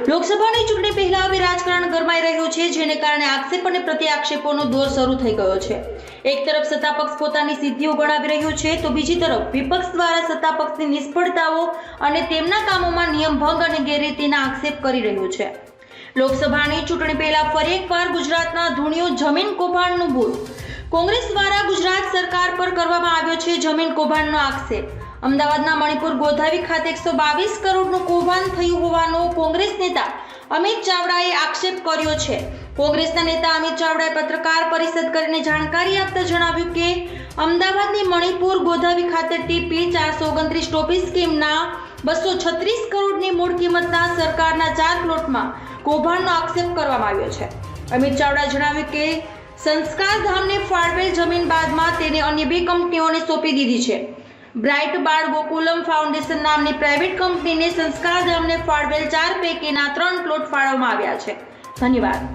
લોકસભાની ચૂંટણી પહેલા હવે રાજકારણ ગરમાઈ રહ્યું છે, જેને કારણે આક્ષેપ અને પ્રત્યાક્ષેપોનો દોર શરૂ થઈ ગયો છે। એક તરફ સત્તા પક્ષ પોતાની સિદ્ધિઓ ગણાવી રહ્યું છે, તો બીજી તરફ વિપક્ષ દ્વારા સત્તા પક્ષની નિષ્ફળતાઓ અને તેમના કામોમાં નિયમભંગ અને ગેરરીતિના આક્ષેપ કરી રહ્યું છે। લોકસભાની ચૂંટણી પહેલા ફરી એકવાર ગુજરાતના ધૂણિયો જમીન કૌભાંડનું બૂર। કોંગ્રેસ દ્વારા ગુજરાત સરકાર પર કરવામાં આવ્યો છે જમીન કૌભાંડનો આક્ષેપ। અમદાવાદના મણિપુર ગોધાવી ખાતે 122 કરોડનું કૌભાંડ થયું હોવાનો કોંગ્રેસ નેતા અમિત ચાવડાએ આક્ષેપ કર્યો છે। કોંગ્રેસના નેતા અમિત ચાવડાએ પત્રકાર પરિષદ કરીને જાણકારી આપતા જણાવ્યું કે અમદાવાદની મણિપુર ગોધાવી ખાતે ટીપી 429 ટોપી સ્કીમના 236 કરોડની મૂળ કિંમતના સરકારના 4 પ્લોટમાં કૌભાંડનો આક્ષેપ કરવામાં આવ્યો છે। અમિત ચાવડાએ જણાવ્યું કે સંસ્કાર ધામને ફાળવેલ જમીન બાદમાં તેને અન્ય 2 કંપનીઓને સોંપી દીધી છે। બ્રાઇટ બાળ ગોકુલમ ફાઉન્ડેશન નામની પ્રાઇવેટ કંપનીને સંસ્કાર ધામને ફાળવેલ 4 પૈકીના 3 પ્લોટ ફાળવવામાં આવ્યા છે। ધન્યવાદ।